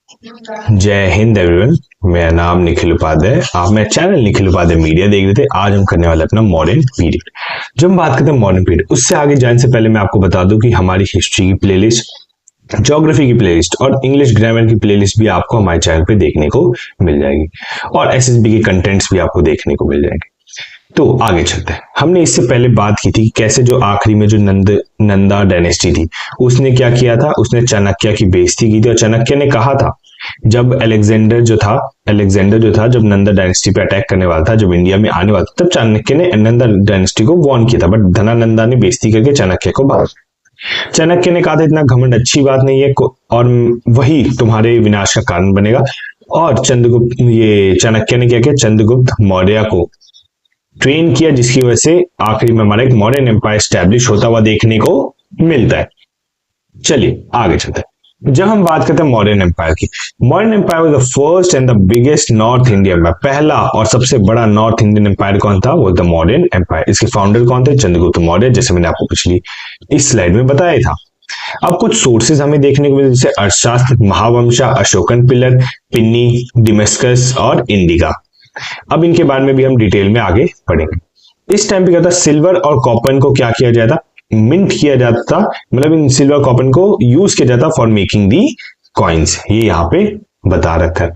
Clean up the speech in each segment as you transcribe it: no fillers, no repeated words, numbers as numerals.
जय हिंद एवरीवन। मेरा नाम निखिल उपाध्याय। आप मेरा चैनल निखिल उपाध्याय मीडिया देख रहे थे। आज हम करने वाले अपना मॉडर्न पीरियड। जब हम बात करते हैं मॉडर्न पीरियड, उससे आगे जाने से पहले मैं आपको बता दूं कि हमारी हिस्ट्री की प्लेलिस्ट, ज्योग्राफी की प्लेलिस्ट और इंग्लिश ग्रामर की प्लेलिस्ट भी आपको हमारे चैनल पे देखने को मिल जाएगी और एसएसबी के कंटेंट्स भी आपको देखने को मिल जाएंगे। तो आगे चलते हैं। हमने इससे पहले बात की थी कि कैसे जो आखिरी में जो नंदा डायनेस्टी थी, उसने क्या किया था, उसने चाणक्य की बेइज्जती की थी। और चाणक्य ने कहा था, जब अलेक्जेंडर जो था जब नंदा डायनेस्टी पे अटैक करने वाला था, जब इंडिया में आने वाला था, तब चाणक्य ने नंदा डायनेस्टी को वार्न किया था, बट धनानंदा ने बेइज्जती करके चाणक्य को भाग। चाणक्य ने कहा था इतना घमंड अच्छी बात नहीं है और वही तुम्हारे विनाश का कारण बनेगा। और चाणक्य ने क्या किया, चंद्रगुप्त मौर्य को ट्रेन किया, जिसकी वजह से आखिरी में हमारा एक मॉडर्न एम्पायर स्टैब्लिश होता हुआ देखने को मिलता है। चलिए आगे चलते हैं। जब हम बात करते हैं मॉडर्न एम्पायर की, modern empire was the first and the biggest north Indian empire. पहला और सबसे बड़ा नॉर्थ इंडियन एम्पायर कौन था, वो द मॉडर्न एम्पायर। इसके फाउंडर कौन थे, चंद्रगुप्त मौर्य, जैसे मैंने आपको पिछली इस स्लाइड में बताया था। अब कुछ सोर्सेज हमें देखने को मिले, जैसे अर्थशास्त्र, महावंशा, अशोकन पिलर, पिन्नी, डिमेस्कस और इंडिका। अब इनके बारे में भी हम डिटेल में आगे पढ़ेंगे। इस टाइम पे क्या था, सिल्वर और कॉपर को क्या किया जाता, मिंट किया जाता था, मतलब इन सिल्वर कॉपर को यूज किया जाता फॉर मेकिंग दी कॉइन्स। ये यहाँ पे बता रखा है।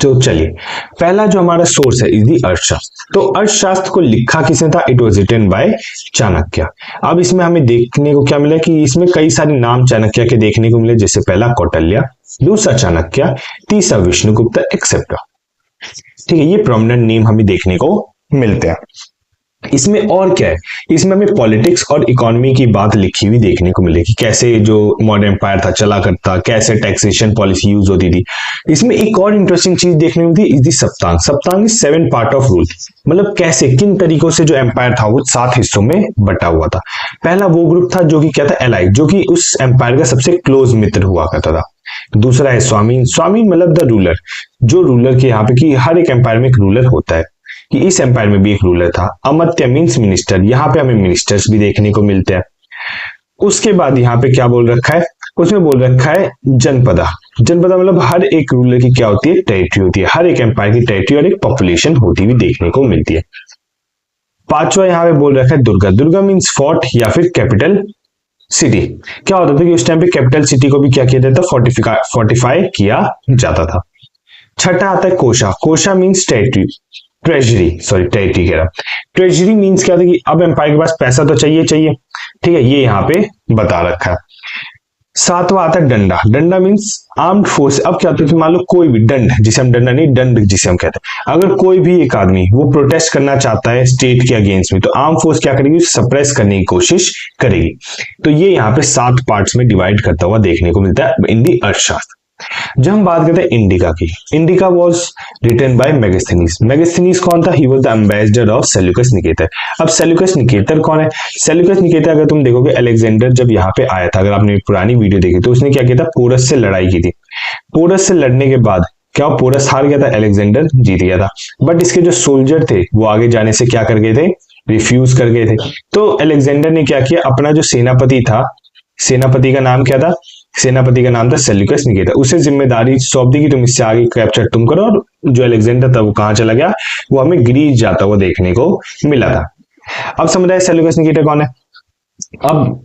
तो चलिए, पहला जो हमारा सोर्स है इज दी अर्थशास्त्र। तो अर्थशास्त्र को लिखा किसने था, it was written by Chanakya. अब इसमें हमें देखने को क्या मिला कि इसमें कई सारे नाम चाणक्य के देखने को मिले, जैसे पहला कौटिल्य, दूसरा चाणक्य, तीसरा विष्णुगुप्त एक्सेप्ट्रा। ठीक है, ये प्रोमिनेंट नेम हमें देखने को मिलते हैं। इसमें और क्या है, इसमें हमें पॉलिटिक्स और इकोनॉमी की बात लिखी हुई देखने को मिलेगी, कैसे जो मॉडर्न एम्पायर था चला करता, कैसे टैक्सेशन पॉलिसी यूज होती थी। इसमें एक और इंटरेस्टिंग चीज देखने को मिलती है, is the Saptanga. Saptanga is 7 part of rule, मतलब कैसे किन तरीकों से जो एम्पायर था वो 7 हिस्सों में बटा हुआ था। पहला वो ग्रुप था जो कि क्या था, एलाई, जो कि उस एम्पायर का सबसे क्लोज मित्र हुआ करता था। दूसरा है स्वामीन। स्वामीन मतलब द रूलर, जो रूलर के यहाँ पे कि हर एक एम्पायर में एक रूलर होता है, कि इस एम्पायर में भी एक रूलर था। अमात्य मींस मिनिस्टर, यहाँ पे हमें मिनिस्टर्स भी देखने को मिलते हैं। उसके बाद यहाँ पे क्या बोल रखा है, उसमें बोल रखा है जनपदा। जनपदा मतलब हर एक रूलर की क्या होती है, टेरिटरी होती है। हर एक एम्पायर की टेरिटरी और एक पॉपुलेशन होती हुई देखने को मिलती है। पांचवा यहाँ पे बोल रखा है दुर्गा। दुर्गा मीन्स फोर्ट या फिर कैपिटल सिटी। क्या होता था कि उस टाइम पे कैपिटल सिटी को भी क्या किया जाता, फोर्टिफाई किया जाता था। छठा आता है कोशा। कोशा मीन्स टेरिटरी, टेरिटरी कह रहा। ट्रेजरी मीन्स क्या था कि अब एम्पायर के पास पैसा तो चाहिए। ठीक है, ये यहाँ पे बता रखा है। सातवां आता है डंडा। डंडा मीन्स आर्म्ड फोर्स। अब क्या होता है, मान लो कोई भी दंड, जिसे हम डंडा नहीं, दंड जिसे हम कहते हैं, अगर कोई भी एक आदमी वो प्रोटेस्ट करना चाहता है स्टेट के अगेंस्ट में, तो आर्म फोर्स क्या करेगी, सप्रेस करने की कोशिश करेगी। तो ये यहाँ पे 7 पार्ट्स में डिवाइड करता हुआ देखने को मिलता है इन दी अर्थशास्त्र। जब हम बात करते हैं इंडिका की, Indica was written by Megasthenes. Megasthenes कौन था, he was the ambassador of Seleucus Nicator. अब सेल्यूकस निकेटर कौन है, सेल्यूकस निकेटर अगर तुम देखोगे, अलेक्जेंडर जब यहाँ पे आया था, अगर आपने पुरानी वीडियो देखी तो उसने क्या किया था, पोरस से लड़ाई की थी। पोरस से लड़ने के बाद क्या, पोरस हार गया था, अलेक्जेंडर जीत गया था। बट इसके जो सोल्जर थे वो आगे जाने से क्या कर गए थे, रिफ्यूज कर गए थे। तो अलेक्जेंडर ने क्या किया, अपना जो सेनापति था, सेनापति का नाम क्या था, सेनापति का नाम था सेल्यूकस निकेटर, उसे जिम्मेदारी सौंप दी कि तुम इससे आगे कैप्चर तुम करो। और जो अलेक्जेंडर था वो कहां चला गया, वो हमें ग्रीस जाता हुआ देखने को मिला था। अब समझ आए सेल्यूकस निकेटर कौन है। अब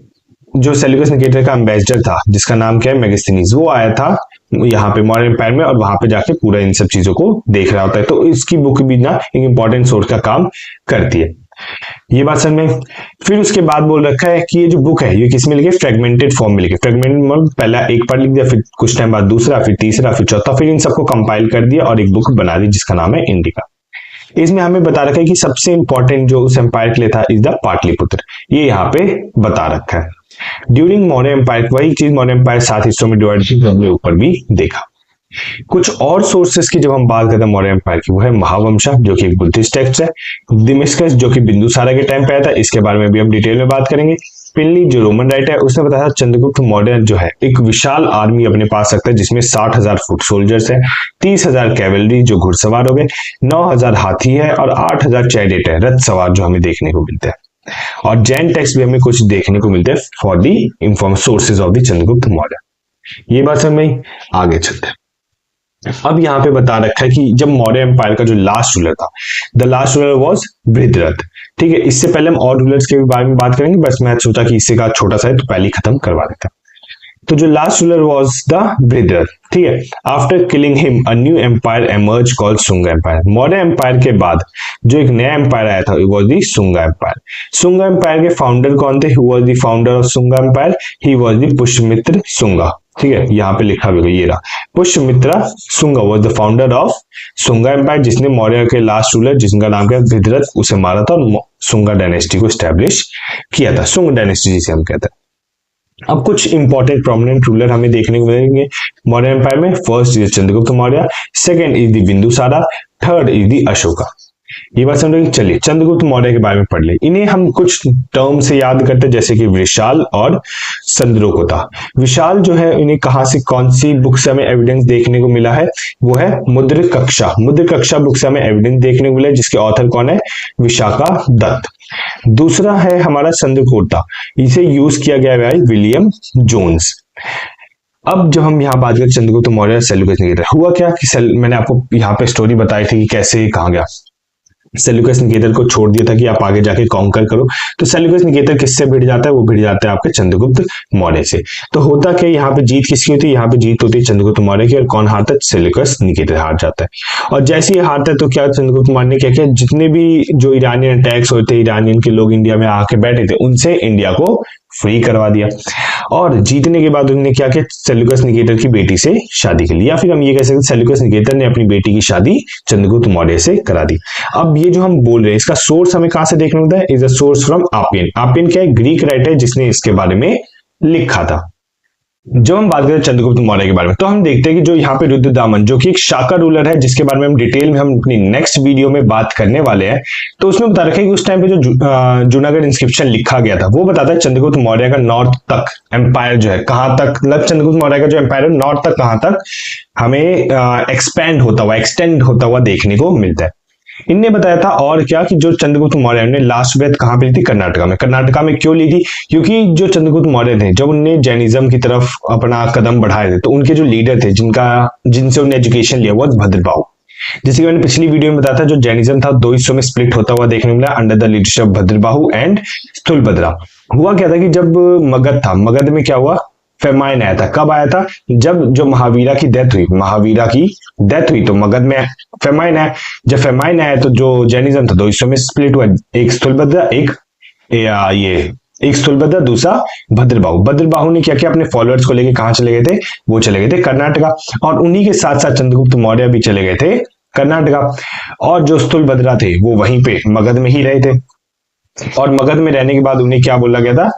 जो सेल्यूकस निकेटर का एम्बेसडर था, जिसका नाम क्या है, मेगास्थनीज, वो आया था यहाँ पे मॉडर्न एम्पायर में, और वहां पे जाके पूरा इन सब चीजों को देख रहा होता है। तो इसकी बुक भी ना एक इंपॉर्टेंट सोर्स का काम करती है, ये बात समझ में। फिर उसके बाद बोल रखा है कि ये जो बुक है ये किस में लिखे, फ्रेगमेंटेड फॉर्म में लिखे। फ्रेगमेंटेड मतलब पहला एक पार्ट लिख दिया, फिर कुछ टाइम बाद दूसरा, फिर तीसरा, फिर चौथा, फिर इन सबको कंपाइल कर दिया और एक बुक बना दी जिसका नाम है इंडिका। इसमें हमें बता रखा है कि सबसे इंपॉर्टेंट जो उस एम्पायर के लिए था इज द पाटलिपुत्र, ये यहाँ पे बता रखा है। ड्यूरिंग मौर्य एम्पायर, वही चीज मौर्य एम्पायर 7 हिस्सों में डिवाइड थी, हमने ऊपर भी देखा। कुछ और सोर्सेस की जब हम बात करते हैं मौर्य एम्पायर की, वो है महावंशा, जो कि एक बुद्धिस्ट टेक्स्ट है। दिमिस्कस, जो कि बिंदुसारा के टाइम पे आया था, इसके बारे में भी हम डिटेल में बात करेंगे। पिनली, जो रोमन राइटर है, उसने बताया चंद्रगुप्त मौर्य जो है एक विशाल आर्मी अपने पास रखता है, जिसमें 60,000 फुट सोल्जर्स है, 30,000 कैवलरी जो घुड़सवार हो गए, 9,000 हाथी है और 8,000 चैरियट है, रथ सवार, जो हमें देखने को मिलते हैं। और जैन टेक्स्ट भी हमें कुछ देखने को मिलते हैं for the inform sources of the Chandragupta Maurya. ये बात समझ में, आगे चलते हैं। अब यहाँ पे बता रखा है कि जब मौर्य एम्पायर का जो लास्ट रूलर था, the last ruler was Brihadratha. ठीक है, इससे पहले हम और रूलर्स के बारे में बात करेंगे, बस मैं सोचा कि इससे का छोटा सा है तो पहले ही खत्म करवा देता। तो जो last ruler was the Brihadratha. ठीक है, after killing him a new empire emerge called Sunga empire. Maurya empire के बाद जो एक नया एम्पायर आया था it was the Sunga empire. Sunga empire के फाउंडर कौन थे? Who was the founder of Sunga empire? He was the Pushyamitra Sunga. ठीक है, यहाँ पे लिखा हुआ ये रहा, Pushyamitra Sunga was the founder of Sunga empire, जिसने मौर्य के लास्ट रूलर जिसका नाम क्या बृहद्रथ उसे मारा था और सुंगा डायनेस्टी को स्टैब्लिश किया था। सुंगा डायनेस्टी जिसे हम कहते हैं। अब कुछ इंपॉर्टेंट प्रोमिनेंट रूलर हमें देखने को मिलेंगे मौर्य एम्पायर में। First is Chandragupta Maurya, second is the Bindusara, third is the Ashoka. ये बात समझ। चलिए चंद्रगुप्त मौर्य के बारे में पढ़ ले। इन्हें हम कुछ टर्म से याद करते हैं, जैसे कि विशाल और चंद्रकोता। विशाल जो है इन्हें कहां से कौन सी बुक से हमें एविडेंस देखने को मिला है? वो है मुद्र कक्षा। मुद्र कक्षा बुक से हमें एविडेंस देखने को मिला है, जिसके ऑथर कौन है? विशाखा दत्त। दूसरा है हमारा चंद्रकोता, इसे यूज किया गया है विलियम जोन्स। अब जब हम यहाँ बात करें चंद्रगुप्त मौर्य सेल्यूकस निकेटर, हुआ क्या कि मैंने आपको यहाँ पे स्टोरी बताई थी कि कैसे कहा गया सेल्यूकस निकेटर को छोड़ दिया था कि आप आगे जाके कॉन्कर करो। तो सेल्यूकस निकेटर किससे भिड़ जाता है? वो भिड़ जाता है आपके चंद्रगुप्त मौर्य से। तो होता क्या, यहाँ पे जीत किसकी होती है? यहाँ पे जीत होती है चंद्रगुप्त मौर्य की, और कौन हारता है? सेल्यूकस निकेटर हार जाता है। और जैसे ही हारता है तो क्या चंद्रगुप्त मौर्य ने क्या किया, जितने भी जो ईरानियन अटैक्स होते हैं, ईरानियन के लोग इंडिया में आके बैठे थे, उनसे इंडिया को फ्री करवा दिया। और जीतने के बाद उन्होंने क्या किया, सेल्यूकस निकेटर की बेटी से शादी कर ली, या फिर हम ये कह सकते हैं सेल्यूकस निकेटर ने अपनी बेटी की शादी चंद्रगुप्त मौर्य से करा दी। अब ये जो हम बोल रहे हैं इसका सोर्स हमें कहां से देखना होता है? Is a source from Appian. Appian क्या है? ग्रीक राइटर जिसने इसके बारे में लिखा था। जब हम बात करें चंद्रगुप्त मौर्य के बारे में, तो हम देखते हैं कि जो यहाँ पे रुद्रदामन जो कि एक शाका रूलर है, जिसके बारे में हम डिटेल में हम अपनी नेक्स्ट वीडियो में बात करने वाले हैं, तो उसमें बता रखा है कि उस टाइम पे जो जूनागढ़ इंस्क्रिप्शन लिखा गया था वो बताता है चंद्रगुप्त मौर्य का नॉर्थ तक एम्पायर जो है कहां तक, मतलब चंद्रगुप्त मौर्य का जो एम्पायर है नॉर्थ तक कहां तक हमें एक्सपेंड होता हुआ, एक्सटेंड होता हुआ देखने को मिलता है। इनने बताया था और क्या कि जो चंद्रगुप्त मौर्य ने लास्ट ब्रेथ कहां पे ली थी? कर्नाटका में। कर्नाटका में क्यों ली थी? क्योंकि जो चंद्रगुप्त मौर्य थे जब उनने जैनिज्म की तरफ अपना कदम बढ़ाए थे, तो उनके जो लीडर थे जिनसे उन्होंने एजुकेशन लिया वो भद्रबाहु। जैसे कि मैंने पिछली वीडियो में बताया था, जो जैनिज्म था दो हिस्सों में स्प्लिट होता हुआ देखने को मिला, under the leadership of Bhadrabahu and Sthulabhadra. हुआ क्या था कि जब मगध था, मगध में क्या हुआ? फेमाइन आया था। कब आया था? जब जो महावीरा की डेथ हुई तो मगध में फेमाइन आया। जब फेमाइन आया तो जो जैनिज्म था दो हिस्सों में स्प्लिट हुआ, एक स्थूलभद्रा दूसरा भद्रबाहु। भद्रबाहु ने क्या किया, अपने फॉलोअर्स को लेके कहां चले गए थे? वो चले गए थे कर्नाटका, और उन्हीं के साथ साथ चंद्रगुप्त मौर्य भी चले गए थे कर्नाटका। और जो स्थूलभद्रा थे वो वहीं पे मगध में ही रहे थे, और मगध में रहने के बाद उन्हें क्या बोला गया था?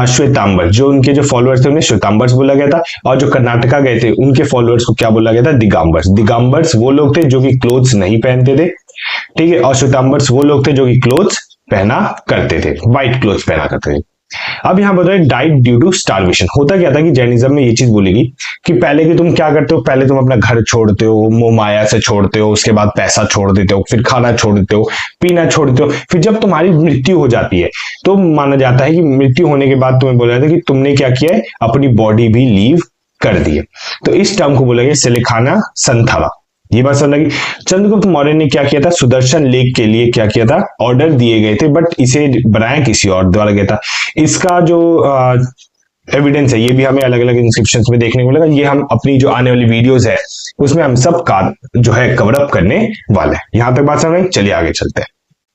श्वेतांबर। जो उनके जो फॉलोअर्स थे उन्हें श्वेतांबर्स बोला गया था, और जो कर्नाटका गए थे उनके फॉलोअर्स को क्या बोला गया था? दिगंबर्स। दिगंबर्स वो लोग थे जो कि क्लोथ्स नहीं पहनते थे, ठीक है, और श्वेतांबर्स वो लोग थे जो कि क्लोथ्स पहना करते थे, व्हाइट क्लोथ्स पहना करते थे। अब यहां बताओ डाइट ड्यू टू स्टार्वेशन। होता क्या था कि जैनिज्म में ये चीज बोलेगी कि पहले कि तुम क्या करते हो, पहले तुम अपना घर छोड़ते हो, मोह माया से छोड़ते हो, उसके बाद पैसा छोड़ देते हो, फिर खाना छोड़ देते हो, पीना छोड़ देते हो, फिर जब तुम्हारी मृत्यु हो जाती है तो माना जाता है कि मृत्यु होने के बाद तुम्हें बोला जाता है कि तुमने क्या किया है, अपनी बॉडी भी लीव कर दी है। तो इस टर्म को बोला गया सिलिखाना संथावा। ये बात समझ लगी। चंद्रगुप्त मौर्य ने क्या किया था? सुदर्शन लेक के लिए क्या किया था? ऑर्डर दिए गए थे, बट इसे बनाया किसी और द्वारा गया था। इसका जो एविडेंस है ये भी हमें अलग अलग इंस्क्रिप्शंस में देखने को मिलेगा। ये हम अपनी जो आने वाली वीडियोस है उसमें हम सब का जो है कवर अप करने वाले हैं। यहां तक बात समझ में? चलिए आगे चलते हैं।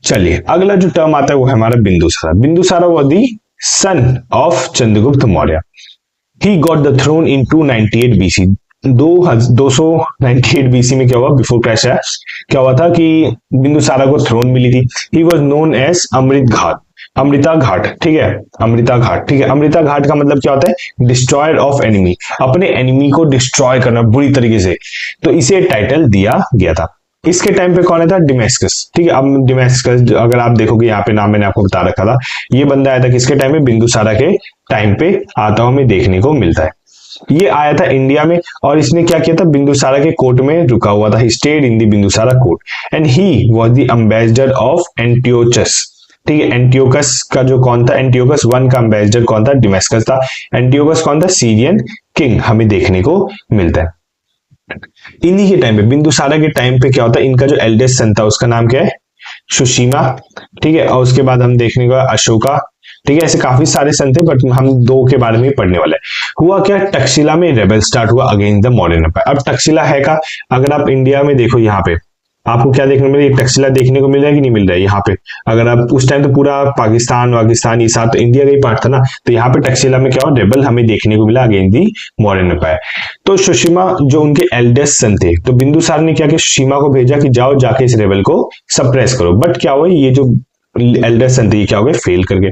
चलिए अगला जो टर्म आता है वो है हमारा Bindusara. Bindusara was the son of Chandragupta Maurya. He got the throne in 298 BC. 298 BC में क्या हुआ? बिफोर क्रैश है, क्या हुआ था कि बिंदुसारा को थ्रोन मिली थी। He was known as Amritaghat, ठीक है, अमृता घाट, ठीक है। अमृता घाट का मतलब क्या होता है? डिस्ट्रॉयर ऑफ एनिमी, अपने एनिमी को डिस्ट्रॉय करना बुरी तरीके से, तो इसे टाइटल दिया गया था। इसके टाइम पे कौन था? डिमेस्कस, ठीक है। अब डिमेस्कस अगर आप देखोगे यहाँ पे नाम मैंने आपको बता रखा था, ये बंदा आया था किसके टाइम पे? बिंदुसारा के टाइम पे आता हुआ हमें देखने को मिलता है। ये आया था इंडिया में, और इसने क्या किया था? बिंदुसारा के कोर्ट में रुका हुआ था। He stayed in the Bindusara court and he was the ambassador of Antiochus, ठीक है। एंटियोकस का जो कौन था? एंटियोकस 1 का एम्बेसडर कौन था? डिमेस्कस था। एंटियोकस कौन था? सीरियन किंग हमें देखने को मिलता है। इन्हीं के टाइम पे, बिंदुसारा के टाइम पे क्या होता है, इनका जो एल्डेस्ट सन था उसका नाम क्या है, सुशीमा। ठीक है, और उसके बाद हम देखने का अशोका। ठीक है, ऐसे काफी सारे सन थे बट हम दो के बारे में ही पढ़ने वाले हैं। हुआ क्या, तक्षशिला में रेबल स्टार्ट हुआ अगेंस्ट द मॉडर्न एम्पायर। अब तक्षशिला है का, अगर आप इंडिया में देखो यहाँ पे आपको क्या देखने को मिल रहा है, तक्षशिला देखने को मिल रहा है कि नहीं मिल रहा है यहाँ पे। अगर आप उस टाइम तो पूरा पाकिस्तान ये साथ तो इंडिया का ही पार्ट था ना, तो यहाँ पे तक्षशिला में क्या हो, रेबल हमें देखने को मिला अगेंस्ट दी मॉडर्न एम्पायर। तो सुशीमा जो उनके एल्डेस्ट सन थे, तो बिंदुसार ने क्या किया, सुशीमा को भेजा कि जाओ जाके इस रेबल को सप्रेस करो। बट क्या हुआ, ये जो एल्डर सन थे क्या हो गए, फेल कर गए।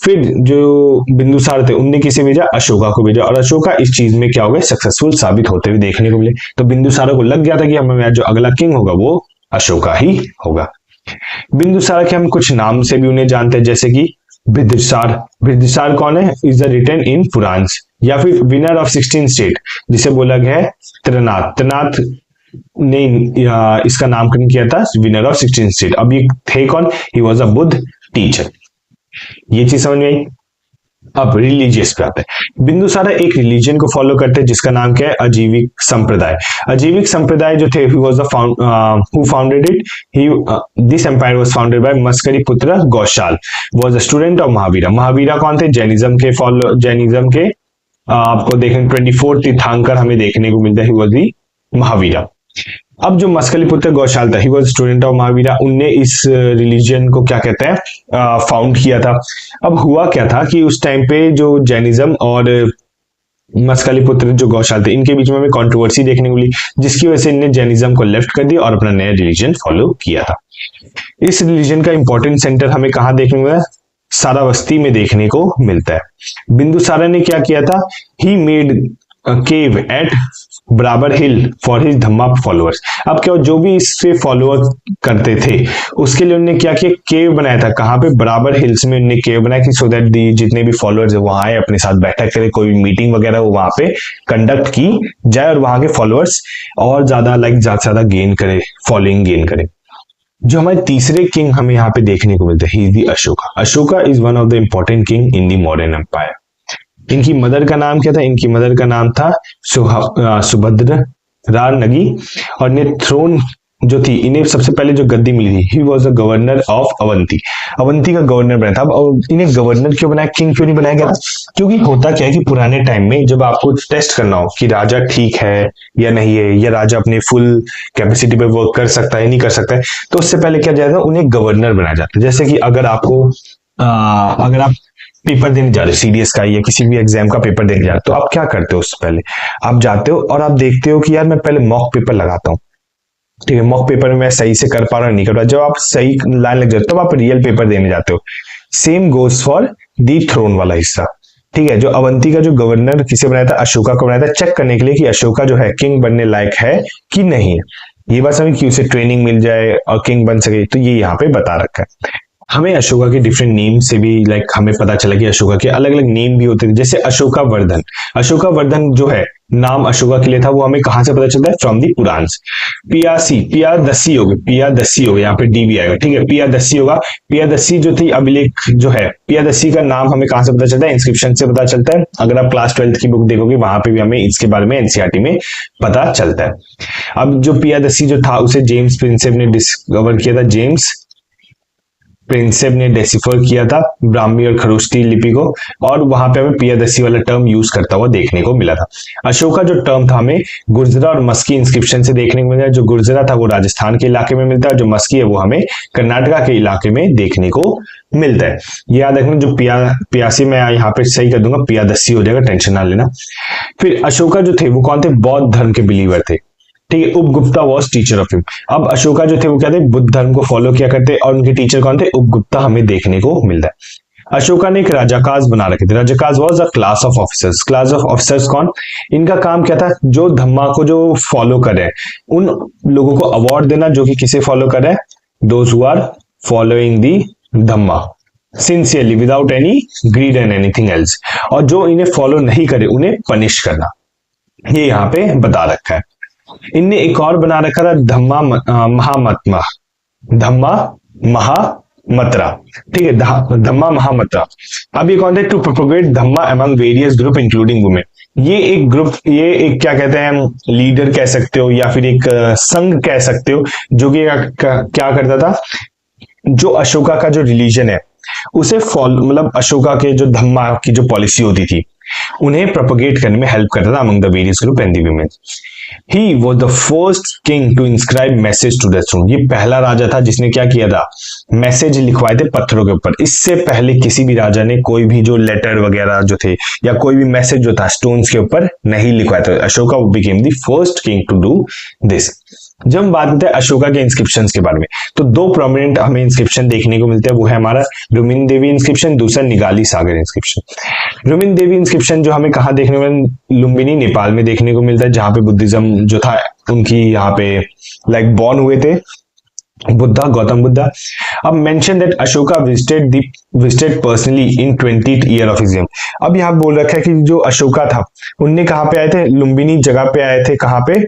फिर जो बिंदुसार थे उनने किसे भेजा, अशोका को भेजा, और अशोका इस चीज में क्या हो गए, सक्सेसफुल साबित होते हुए देखने को मिले। तो बिंदुसार को लग गया था कि हमें जो अगला किंग होगा वो अशोका ही होगा। बिंदुसार के हम कुछ नाम से भी उन्हें जानते हैं, जैसे कि बिंदुसार। बिंदुसार कौन है, is the written in Puranas, या फिर विनर ऑफ 16 स्टेट जिसे बोला गया है त्रिनाथ। त्रिनाथ ने इसका नामकरण किया था, विनर ऑफ 16 स्टेट। अब ये थे कौन, he was a Buddha teacher. ये चीज समझ में आई। अब रिलीजियस पे आते हैं। बिंदुसारा एक रिलीजन को फॉलो करते हैं जिसका नाम क्या है, अजीविक संप्रदाय। अजीविक संप्रदाय जो थे, who founded it, he this empire was founded by Maskari Putra Gaushal, was a student of Mahavira. Mahavira कौन थे, जैनिज्म के आपको देखेंगे 24 तीर्थंकर हमें देखने को मिलता है, ही वाज दी महावीरा। अब जो मस्कलीपुत्र गौशाल था, he was student of Mahavira, उनने इस रिलीजन को क्या कहते हैं, फाउंड किया था। अब हुआ क्या था कि उस टाइम पे जो जैनिज्म और मस्कलीपुत्र जो गौशाल थे, इनके बीच में हमें कंट्रोवर्सी देखने को मिली, जिसकी वजह से इनने जैनिज्म को लेफ्ट कर दिया और अपना नया रिलीजन फॉलो किया था। इस रिलीजन का इंपॉर्टेंट सेंटर हमें कहां देखने को मिला, सारावस्ती में देखने को मिलता है। बिंदुसारा ने क्या किया था, ही मेड केव एट बराबर हिल फॉर हिज धम्मा फॉलोअर्स। अब क्या, जो भी इससे फॉलोअर करते थे उसके लिए उन्होंने क्या किया, केव बनाया था। कहां पे, बराबर हिल्स में उन्होंने केव बनाया कि सो दैट दी जितने भी फॉलोअर्स है वहां आए, अपने साथ बैठक करे, कोई भी मीटिंग वगैरह वो वहां पे कंडक्ट की जाए और वहां के फॉलोअर्स और ज्यादा ज्यादा से ज्यादा गेन करे, फॉलोइंग गेन करे। जो हमारे तीसरे किंग हमें यहाँ पे देखने को मिलते हैं, he is the Ashoka. Ashoka is one of the important king in the modern empire. इनकी मदर का नाम क्या था, इनकी मदर का नाम था सुभद्रा नगी, और इन्हें थ्रोन जो थी, इन्हें सबसे पहले जो गद्दी मिली थी, he was the governor of Avanti. Avanti का गवर्नर बनाया था। और इन्हें गवर्नर क्यों बनाया, किंग क्यों नहीं बनाया गया था, क्योंकि होता क्या है कि पुराने टाइम में जब आपको टेस्ट करना हो कि राजा ठीक है या नहीं है, या राजा अपने फुल कैपेसिटी पे वर्क कर सकता है नहीं कर सकता है, तो उससे पहले क्या जाएगा, उन्हें गवर्नर बनाया जाता है। जैसे कि अगर आपको अगर आप पेपर देने जा रहे हो, सीडीएस का या किसी भी एग्जाम का पेपर देने जा रहे हो, तो आप क्या करते हो, उससे पहले आप जाते हो और आप देखते हो कि यार मैं पहले मॉक पेपर लगाता हूँ। ठीक है, मॉक पेपर में मैं सही से कर पा रहा हूँ नहीं कर रहा, जब आप सही लाइन लग जाते हो तब आप रियल पेपर देने जाते हो। Same goes for the throne वाला हिस्सा। ठीक है, जो अवंती का जो गवर्नर किसे बनाया था, अशोका को बनाया था, चेक करने के लिए कि अशोका जो है किंग बनने लायक है कि नहीं। ये बात हमें कि उसे ट्रेनिंग मिल जाए और किंग बन सके, तो ये यहाँ पे बता रखा है। हमें अशोका के डिफरेंट नेम से भी हमें पता चला कि अशोका के अलग अलग नेम भी होते थे, जैसे अशोका वर्धन। अशोका वर्धन जो है नाम अशोका के लिए था, वो हमें कहां से पता चलता है, फ्रॉम दी पुराण्स। पियादसी हो गया, यहाँ पे डी भी आएगा। ठीक है, पियादसी होगा। पियादसी जो थी अभिलेख जो है, पियादसी का नाम हमें कहां से पता चलता है, इंस्क्रिप्शन से पता चलता है। अगर आप क्लास 12th की बुक देखोगे वहां पे भी हमें इसके बारे में एनसीईआरटी में पता चलता है। अब जो पियादसी जो था उसे जेम्स प्रिंसेप ने डिस्कवर किया था। जेम्स प्रिंसेप ने डेसिफर किया था ब्राह्मी और खरोष्टी लिपि को, और वहां पे हमें पियादसी वाला टर्म यूज करता हुआ देखने को मिला था। अशोका जो टर्म था हमें गुर्जरा और मस्की इंस्क्रिप्शन से देखने को मिला है। जो गुर्जरा था वो राजस्थान के इलाके में मिलता है, जो मस्की है वो हमें कर्नाटका के इलाके में देखने को मिलता है। याद रखना, जो पियासी मैं यहाँ पे सही कर दूंगा, पियादसी हो जाएगा, टेंशन ना लेना। फिर अशोका जो थे वो कौन थे, बौद्ध धर्म के बिलीवर थे। ठीक है, उपगुप्ता वॉज टीचर ऑफ हिम। अब अशोका जो थे वो क्या थे, बुद्ध धर्म को फॉलो किया करते, और उनके टीचर कौन थे, उपगुप्ता हमें देखने को मिलता है। अशोका ने एक राजाकाज बना रखे थे। Rajakaj was a class of officers. Class of officers कौन, इनका काम क्या था, जो धम्मा को जो फॉलो कर रहे हैं उन लोगों को अवार्ड देना, जो कि किसे फॉलो कर रहे हैं, those who are following the Dhamma sincerely without any greed and anything else, और जो इन्हें फॉलो नहीं करे उन्हें पनिश करना, ये यहाँ पे बता रखा है। इनने एक और बना रखा था, धम्मा महामत्रा। ठीक है, धम्मा महामत्रा। अब ये कौन थे, to propagate Dhamma among various group including women. ये एक ग्रुप, ये एक क्या कहते हैं, लीडर कह सकते हो या फिर एक संघ कह सकते हो, जो कि क्या करता था, जो अशोका का जो रिलीजन है उसे फॉलो, मतलब अशोका के जो धम्मा की जो पॉलिसी होती थी उन्हें प्रोपोगेट करने में हेल्प करता था among the various group and the women. He was the first king to inscribe message to the stone. ये पहला राजा था जिसने क्या किया था, मैसेज लिखवाए थे पत्थरों के ऊपर। इससे पहले किसी भी राजा ने कोई भी जो लेटर वगैरह जो थे या कोई भी मैसेज जो था स्टोन्स के ऊपर नहीं लिखवाया था। Ashoka became the first king to do this. जब हम बात करते हैं अशोका के इंस्क्रिप्शन के बारे में, तो दो प्रोमिनेंट हमें इंस्क्रिप्शन देखने को मिलते हैं। वो है हमारा रुमिन देवी इंस्क्रिप्शन, दूसरा निगाली सागर इंस्क्रिप्शन। रुमिन देवी इंस्क्रिप्शन जो हमें कहाँ देखने को मिलता, लुम्बिनी नेपाल में देखने को मिलता है, जहां पे बुद्धिज्म जो था उनकी यहाँ पे लाइक बॉर्न हुए थे बुद्धा, गौतम बुद्धा। अब mention that Ashoka visited personally in 20th year of his rain. अब यहाँ बोल रखा है कि जो अशोका था उनने कहाँ पे आए थे, लुम्बिनी जगह पे आए थे। कहाँ पे,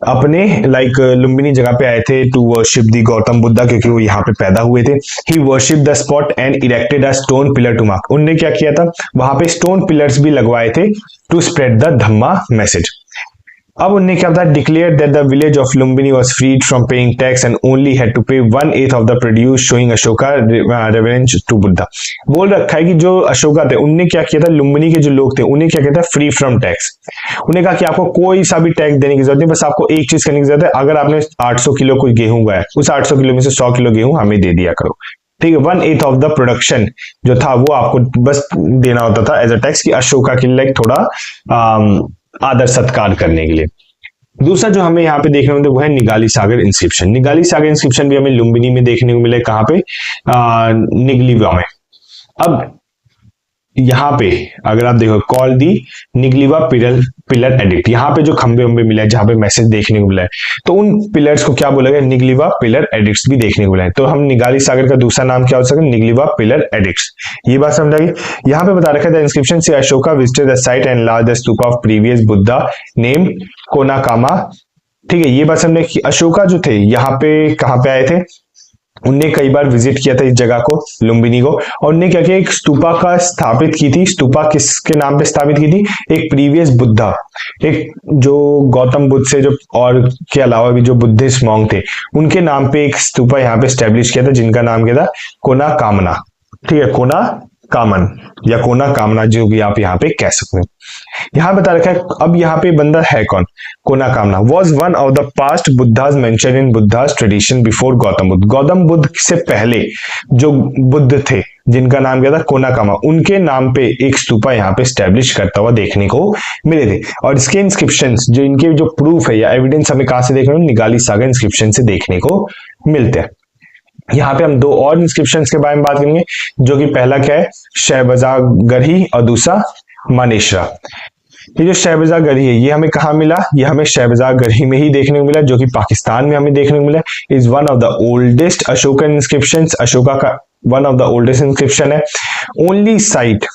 अपने लाइक लुम्बिनी जगह पे आए थे to worship the Gautam Buddha, क्योंकि वो यहाँ पे पैदा हुए थे। He worship the spot and erected a stone pillar to mark. उनने क्या किया था, वहां पे स्टोन पिलर्स भी लगवाए थे to spread the Dhamma message. अब उन्होंने क्या था, declare that the village of Lumbini was freed from paying tax and only had to pay 1/8 of the produce showing Ashoka reverence to Buddha. बोल रखा है कि जो अशोका थे उनने क्या किया था, लुम्बिनी के जो लोग थे उन्हें क्या किया था, फ्री फ्रॉम टैक्स। उन्हें कहा कि आपको कोई सा भी टैक्स देने की जरूरत नहीं, बस आपको एक चीज करने की जरूरत है, अगर आपने 800 किलो कोई गेहूं उगाया, उस 800 किलो में से 100 किलो गेहूं हमें दे दिया करो। ठीक है, 1/8 ऑफ द प्रोडक्शन जो था वो आपको बस देना होता था एज अ टैक्स, कि अशोका के लाइक थोड़ा आदर सत्कार करने के लिए। दूसरा जो हमें यहाँ पे देखने को मिलता है वो है निगाली सागर इंस्क्रिप्शन। निगाली सागर इंस्क्रिप्शन भी हमें लुम्बिनी में देखने को मिला है। कहाँ पे, निगलीवा में। अब यहाँ पे अगर आप देखो, कॉल दी निगलीवा पिलर एडिक्ट, यहाँ पे जो खंबे वंबे मिला है जहां पे मैसेज देखने को मिला है, तो उन पिलर्स को क्या बोला गया, निगलीवा पिलर एडिक्ट्स भी देखने को मिला है। तो हम निगाली सागर का दूसरा नाम क्या हो सकता है, निगलीवा पिलर एडिक्ट्स। ये बात समझ गई। यहाँ पे बता रखा है द इंस्क्रिप्शन से Ashoka visited the site and large the stupa of previous Buddha name Konakama. ठीक है, ये बात समझे कि अशोका जो थे यहाँ पे कहाँ पे आए थे, उनने कई बार विजिट किया था इस जगह को, लुम्बिनी को, और उनने क्या किया, एक स्तूपा का स्थापित की थी। स्तूपा किसके नाम पे स्थापित की थी, एक प्रीवियस बुद्धा, एक जो गौतम बुद्ध से जो और के अलावा भी जो बुद्धिस्ट मॉन्क थे उनके नाम पे एक स्तूपा यहाँ पे स्टैब्लिश किया था, जिनका नाम क्या था, कोना कामना। ठीक है, कोना कामन या कोना कामना जो भी आप यहाँ पे कह सकते हैं। यहाँ बता रखा है, अब यहाँ पे बंदा है कौन, कोना कामना was one of the past Buddha's mention in Buddha's tradition before Gautam Buddha. Gautam Buddha से पहले जो बुद्ध थे जिनका नाम क्या था, कोना कामा, उनके नाम पे एक स्तूपा यहाँ पे स्टैब्लिश करता हुआ देखने को मिले थे। और इसके इंस्क्रिप्शन जो इनके जो प्रूफ है या एविडेंस हमें कहां से देखने को, निगाली सागर इंस्क्रिप्शन से देखने को मिलते हैं। यहाँ पे हम दो और इंस्क्रिप्शंस के बारे में बात करेंगे, जो कि पहला क्या है, शहबजा गढ़ी और दूसरा मानेसरा। ये जो शहबजा गढ़ी है ये हमें कहाँ मिला, ये हमें शहबजा गढ़ी में ही देखने को मिला, जो कि पाकिस्तान में हमें देखने को मिला। Is one of the oldest Ashokan inscriptions, Ashoka का one of the oldest inscription है। Only site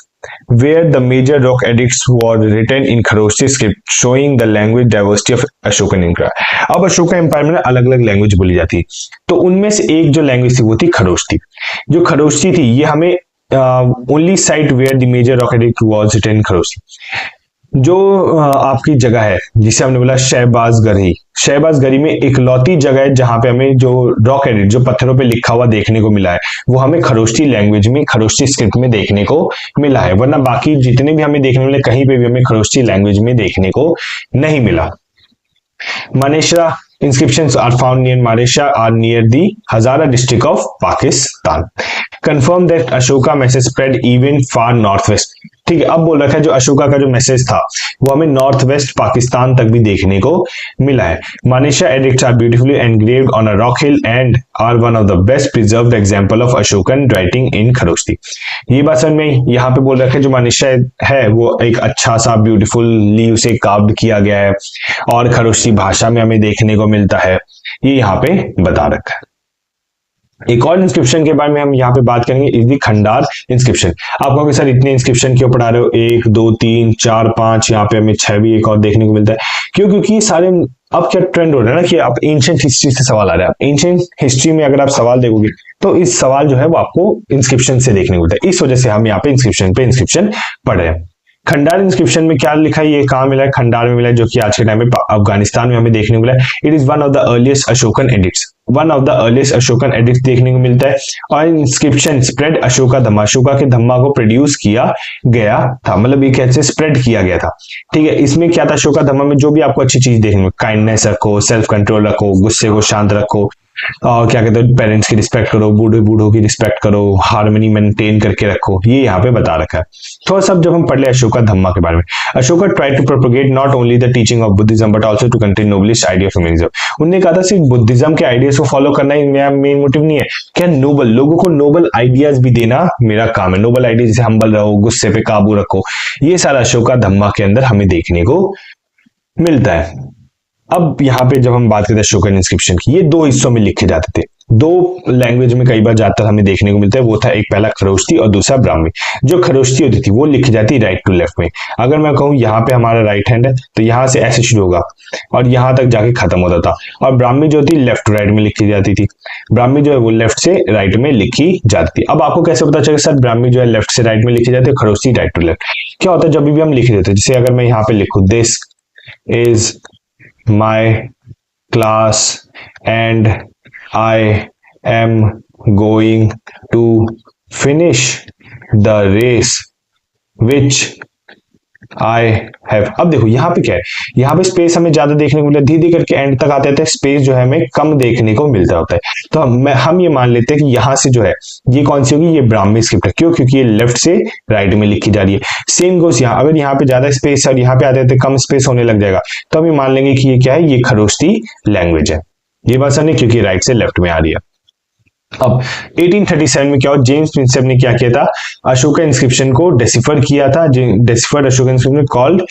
where the major rock edicts were written in Kharoshthi script showing the language diversity of Ashokan Empire। अब अशोका एम्पायर में अलग अलग language बोली जाती है, तो उनमें से एक जो लैंग्वेज थी वो थी खरोष्ठी। जो खरोष्ठी थी ये हमें only site where the major rock edict was written in Kharoshthi. जो आपकी जगह है जिसे हमने बोला शहबाज गढ़ी, शहबाज गढ़ी में इकलौती जगह है जहां पे हमें जो रॉक एडिट जो पत्थरों पे लिखा हुआ देखने को मिला है वो हमें खरोष्ठी लैंग्वेज में, खरोष्ठी स्क्रिप्ट में देखने को मिला है। वरना बाकी जितने भी हमें देखने मिले कहीं पे भी हमें खरोष्ठी लैंग्वेज में देखने को नहीं मिला। मानेसरा inscriptions are found near Manesha are near the Hazara district of Pakistan. Confirm that Ashoka message spread even far northwest। ठीक है, अब बोल रखा है जो अशोका का जो मैसेज था वो हमें नॉर्थ वेस्ट पाकिस्तान तक भी देखने को मिला है। Mansehra edicts are beautifully engraved on a rock hill and are one of the best preserved example of Ashokan writing in Kharosthi. ये बात समझ में, यहाँ पे बोल रखा है जो मानेसरा है वो एक अच्छा सा ब्यूटीफुली उसे कार्व्ड किया गया है और खरोष्ठी भाषा में हमें देखने को मिलता है, ये यहाँ पे बता रखा है। एक और इंस्क्रिप्शन के बारे में हम यहाँ पे बात करेंगे, इज दी खंडार इंस्क्रिप्शन। आप कहोगे सर इतने इंस्क्रिप्शन क्यों पढ़ा रहे हो, 1 2 3 4 5, यहाँ पे हमें 6 भी एक और देखने को मिलता है। क्यों, क्योंकि सारे अब क्या ट्रेंड हो रहा है ना कि आप एंशिएंट हिस्ट्री से सवाल आ रहा है। एंशिएंट हिस्ट्री में अगर आप सवाल देखोगे तो इस सवाल जो है वो आपको इंस्क्रिप्शन से देखने को मिलता है, इस वजह से हम यहाँ पे इंस्क्रिप्शन पढ़ रहे हैं। खंडार इंस्क्रिप्शन में क्या लिखा है, ये कहाँ मिला है, खंडार में मिला है, जो कि आज के टाइम में अफगानिस्तान में हमें देखने को मिला है। It is one of the earliest Ashokan addicts, one of the earliest Ashokan addicts देखने को मिलता है। और इंस्क्रिप्शन स्प्रेड अशोका धम्मा, अशोका के धम्मा को प्रोड्यूस किया गया था, मतलब ये कैसे स्प्रेड किया गया था। ठीक है, इसमें क्या था, अशोका धम्मा में जो भी आपको अच्छी चीज देखने में, काइंडनेस रखो, सेल्फ कंट्रोल रखो, गुस्से को शांत रखो, और क्या कहते हैं, पेरेंट्स की रिस्पेक्ट करो, बूढ़े बूढ़ों की रिस्पेक्ट करो, हार्मनी मेंटेन करके रखो, ये यहाँ पे बता रखा है। थोड़ा सा जब हम पढ़ ले अशोका धम्मा के बारे में, Ashoka try to propagate not only the teaching of Buddhism but also to contain noblest idea of humanism. उन्होंने कहा था सिर्फ बुद्धिज्म के आइडियाज को फॉलो करना ही मेरा मेन मोटिव नहीं है, क्या नोबल लोगों को नोबल आइडियाज भी देना मेरा काम है। नोबल आइडिया जैसे हम्बल रहो, गुस्से पे काबू रखो, ये सारा अशोका धम्मा के अंदर हमें देखने को मिलता है। अब यहाँ पे जब हम बात करते हैं अशोकन इंस्क्रिप्शन की, ये दो हिस्सों में लिखे जाते थे, दो लैंग्वेज में कई बार ज्यादातर हमें देखने को मिलता है। वो था एक पहला खरोष्ठी और दूसरा ब्राह्मी। जो खरोष्ठी होती थी वो लिखी जाती राइट टू लेफ्ट में। अगर मैं कहूँ यहाँ पे हमारा राइट हैंड है तो यहाँ से ऐसे शुरू होगा और यहाँ तक जाके खत्म होता था। और ब्राह्मी जो थी लेफ्ट टू राइट में लिखी जाती थी। ब्राह्मी जो है वो लेफ्ट से राइट में लिखी जाती थी। अब आपको कैसे पता चलेगा सर ब्राह्मी जो है लेफ्ट से राइट में लिखी जाती है, खरोष्ठी राइट टू लेफ्ट? क्या होता है, जब भी हम लिख देते हैं, जैसे अगर मैं यहाँ पे लिखूं this is my class and I am going to finish the race which I have। अब देखो यहाँ पे क्या है, यहाँ पे स्पेस हमें ज्यादा देखने को मिलता है, धीरे धीरे करके एंड तक आते हैं स्पेस जो है हमें कम देखने को मिलता होता है। तो हम ये मान लेते हैं कि यहाँ से जो है ये कौन सी होगी, ये ब्राह्मी स्क्रिप्ट है। क्यों? क्योंकि ये लेफ्ट से राइट में लिखी जा रही है। सेम गोस यहाँ, अगर यहाँ पे ज्यादा स्पेस है और यहाँ पे आते हैं कम स्पेस होने लग जाएगा, तो हम ये मान लेंगे कि ये क्या है, ये खरोष्ठी लैंग्वेज है। ये बात समझे, क्योंकि राइट से लेफ्ट में आ रही है। अब 1837 में क्या हुआ, जेम्स प्रिंसेप ने क्या किया था, अशोका इंस्क्रिप्शन को डेसिफर किया था। डेसिफर्ड अशोका इंस्क्रिप्शन कॉल्ड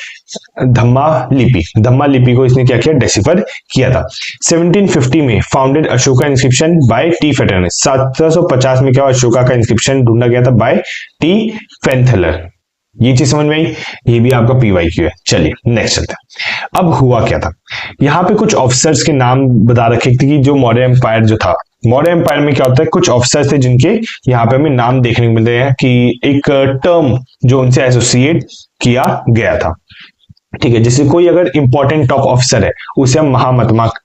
धम्मा लिपि। धम्मा लिपि को इसने क्या किया, डेसिफर किया था। 1750 में founded Ashoka inscription by T Fethler. 1750 में क्या हुआ, अशोका का इंस्क्रिप्शन ढूंढा गया था बाय टी फेथलर। ये चीज समझ में आई, ये भी आपका PYQ है। चलिए नेक्स्ट चलते हैं। अब हुआ क्या था, यहाँ पे कुछ ऑफिसर्स के नाम बता रखे थे कि जो मौर्य एम्पायर जो था, मौर्य एम्पायर में क्या होता है, कुछ ऑफिसर्स थे जिनके यहाँ पे हमें नाम देखने को मिलते हैं कि एक टर्म जो उनसे एसोसिएट किया गया था। ठीक है, जैसे कोई अगर इंपॉर्टेंट टॉप ऑफिसर है उसे हम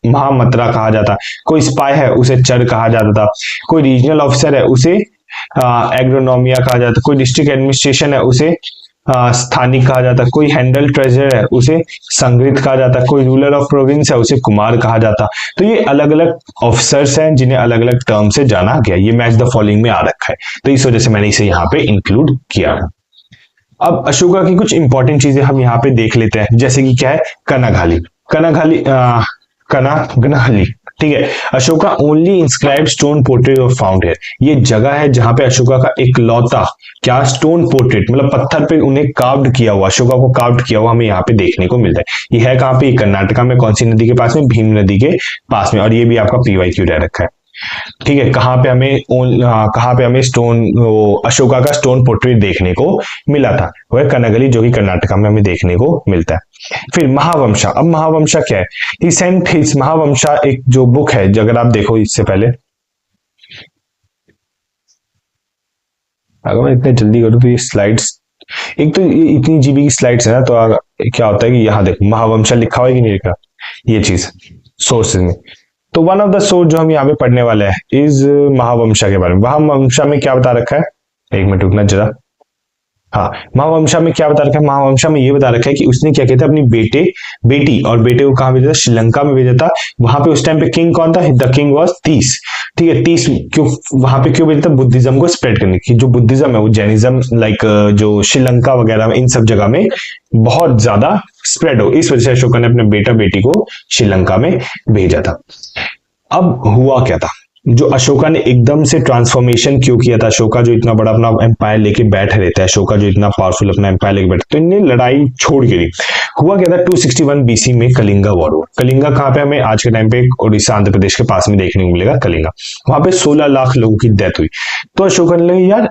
महामत्रा कहा जाता, कोई स्पाई है उसे चर कहा जाता था, कोई रीजनल ऑफिसर है उसे एग्रोनोमिया कहा जाता, कोई डिस्ट्रिक्ट एडमिनिस्ट्रेशन है उसे स्थानिक कहा जाता, कोई हैंडल ट्रेजर है उसे संग्रहित कहा जाता, कोई रूलर ऑफ प्रोविंस है उसे कुमार कहा जाता। तो ये अलग अलग ऑफिसर्स हैं जिन्हें अलग अलग टर्म से जाना गया। ये मैच द फॉलोइंग में आ रखा है, तो इस वजह से मैंने इसे यहाँ पे इंक्लूड किया। अब अशोका की कुछ इंपॉर्टेंट चीजें हम यहाँ पे देख लेते हैं, जैसे कि क्या है, कनाघाली। कनागनाहली, ठीक है। Ashoka only inscribe stone portrait of found है। ये जगह है जहां पे अशोका का एक लौता क्या स्टोन पोर्ट्रेट, मतलब पत्थर पे उन्हें कार्व्ड किया हुआ, अशोका को कार्व्ड किया हुआ हमें यहाँ पे देखने को मिलता है। ये है कहाँ पे, कर्नाटका में, कौन सी नदी के पास में, भीम नदी के पास में। और ये भी आपका PYQ रह रखा है। ठीक है, कहाँ पे हमें स्टोन अशोका का स्टोन पोर्ट्रेट देखने को मिला था, वह कनागली, जो कि कर्नाटका में हमें देखने को मिलता है। फिर महावंशा। अब महावंशा क्या है, ही सेंट हिज, महावंशा एक जो बुक है, अगर आप देखो इससे पहले, अगर मैं इतने जल्दी करूँ तो ये स्लाइड्स, एक तो इतनी GB की स्लाइड्स है ना, तो क्या होता है कि यहाँ देखो महावंशा लिखा हुआ है कि नहीं लिखा, ये चीज सोर्सेज में। तो वन ऑफ द सोर्स जो हम यहाँ पे पढ़ने वाले हैं इस महावंशा के बारे में। महावंशा में क्या बता रखा है, एक मिनट रुकना जरा। हाँ, महावंशा में क्या बता रखा है, महावंशा में ये बता रखा है कि उसने क्या किया था, अपनी बेटी और बेटे को कहाँ भेजा था, श्रीलंका में भेजा था। वहां पे उस टाइम पे किंग कौन था, द किंग वाज तीस। ठीक है, तीस क्यों वहां पे क्यों भेजा था, बुद्धिज्म को स्प्रेड करने की। जो बुद्धिज्म है वो जैनिज्म लाइक जो श्रीलंका वगैरह में, इन सब जगह में बहुत ज्यादा स्प्रेड हो, इस वजह से अशोका ने अपने बेटा बेटी को श्रीलंका में भेजा था। अब हुआ क्या था, जो अशोका ने एकदम से ट्रांसफॉर्मेशन क्यों किया था, अशोका जो इतना बड़ा अपना एम्पायर लेके बैठे रहता है, अशोका जो इतना पावरफुल अपना एम्पायर लेके बैठे, तो इन्हें लड़ाई छोड़ के दी। हुआ क्या था, 261 BC में कलिंगा वॉर हुआ। कलिंगा कहाँ पे, हमें आज के टाइम पे उड़ीसा आंध्र प्रदेश के पास में देखने को मिलेगा कलिंगा। वहां पे 16 लाख लोगों की डेथ हुई। तो अशोका ने लगा यार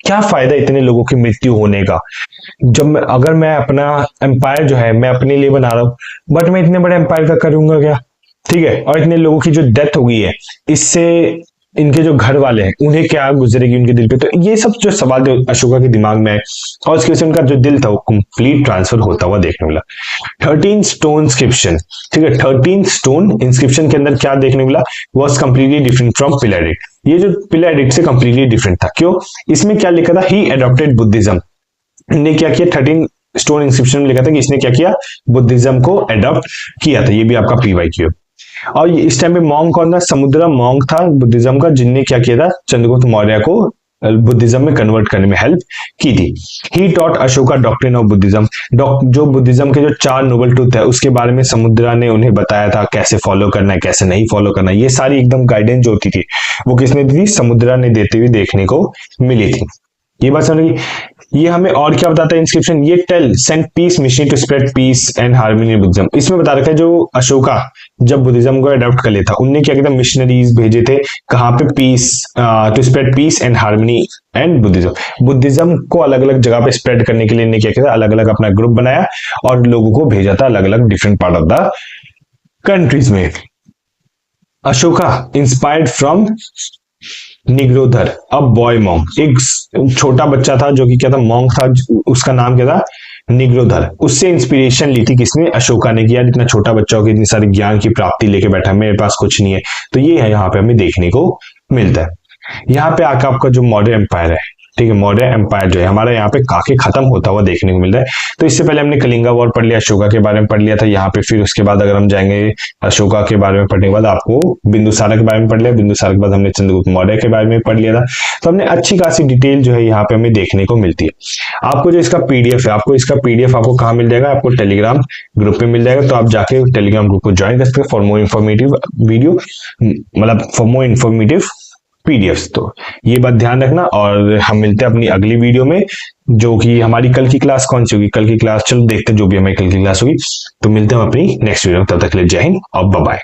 क्या फायदा इतने लोगों की मृत्यु होने का, जब अगर मैं अपना एम्पायर जो है मैं अपने लिए बना रहा हूँ, बट मैं इतने बड़े एम्पायर का करूंगा क्या। ठीक है, और इतने लोगों की जो डेथ हो गई है, इससे इनके जो घर वाले हैं उन्हें क्या गुजरेगी उनके दिल पे। तो ये सब जो सवाल जो अशोका के दिमाग में है और उसकी वजह से उनका जो दिल था वो कंप्लीट ट्रांसफर होता हुआ देखने मिला। 13 स्टोन इंस्क्रिप्शन, ठीक है, 13 स्टोन इंस्क्रिप्शन के अंदर क्या देखने मिला, was completely different from pillar addict. ये जो पिलर एडिक्ट से कंप्लीटली डिफरेंट था। क्यों? इसमें क्या लिखा था, ही एडॉप्टेड बुद्धिज्म। ने क्या किया, 13 स्टोन इंस्क्रिप्शन में लिखा था कि इसने क्या किया, बुद्धिज्म को एडॉप्ट किया था। ये भी आपका PYQ। और इस टाइम पे मॉन्ग कौन था, समुद्रा मॉन्ग था बुद्धिज्म का, जिनने क्या किया था, चंद्रगुप्त मौर्य को बुद्धिज्म में कन्वर्ट करने में हेल्प की थी। He taught Ashoka doctrine of Buddhism. जो बुद्धिज्म के जो 4 नोबल ट्रूथ है उसके बारे में समुद्रा ने उन्हें बताया था, कैसे फॉलो करना है, कैसे नहीं फॉलो करना है। ये सारी एकदम गाइडेंस जो होती थी वो किसने दी थी, समुद्रा ने देते हुए देखने को मिली थी। ये बात समझ गई। ये हमें और क्या बताता है इंस्क्रिप्शन, ये tell sent peace mission to spread peace and harmony in Buddhism. इसमें बता रखा है जो अशोका जब बुद्धिज्म को अडॉप्ट कर लिया था, उनने क्या किया था, मिशनरीज भेजे थे कहां पे, peace to spread peace and harmony and Buddhism. Buddhism को अलग अलग जगह पे स्प्रेड करने के लिए इन्हें क्या किया था, अलग अलग अपना ग्रुप बनाया और लोगों को भेजा था अलग अलग different part of the countries में। अशोका इंस्पायर्ड फ्रॉम निग्रोधर, अब बॉय मॉन्क, एक छोटा बच्चा था जो कि क्या था, मॉन्क था, उसका नाम क्या था, निग्रोधर। उससे इंस्पिरेशन ली थी किसने, अशोका ने। किया इतना छोटा बच्चा हो कि इतनी सारी ज्ञान की प्राप्ति लेके बैठा, मेरे पास कुछ नहीं है। तो ये है यहाँ पे हमें देखने को मिलता है। यहाँ पे आकर आपका जो मौर्य एम्पायर है, ठीक है, मौर्य एम्पायर जो है हमारा यहाँ पे काफी खत्म होता हुआ देखने को मिल रहा है। तो इससे पहले हमने कलिंगा वॉर पढ़ लिया, अशोका के बारे में पढ़ लिया था यहाँ पे। फिर उसके बाद अगर हम जाएंगे अशोका के बारे में पढ़ने के बाद आपको बिंदुसार के बारे में पढ़ लिया, बिंदुसार के बाद हमने चंद्रगुप्त मौर्य के बारे में पढ़ लिया था। तो हमने अच्छी खासी डिटेल जो है यहाँ पे हमें देखने को मिलती है। आपको जो इसका PDF है, आपको इसका PDF आपको कहाँ मिल जाएगा, आपको टेलीग्राम ग्रुप में मिल जाएगा। तो आप जाके टेलीग्राम ग्रुप को ज्वाइन कर सकते हैं फॉर मोर इन्फॉर्मेटिव वीडियो, मतलब फॉर मोर इन्फॉर्मेटिव PDFs। तो ये बात ध्यान रखना। और हम मिलते हैं अपनी अगली वीडियो में, जो कि हमारी कल की क्लास कौन सी होगी, कल की क्लास चलो देखते हैं जो भी हमारी कल की क्लास होगी। तो मिलते हैं अपनी नेक्स्ट वीडियो में, तब तक के लिए जय हिंद और बाय बाय।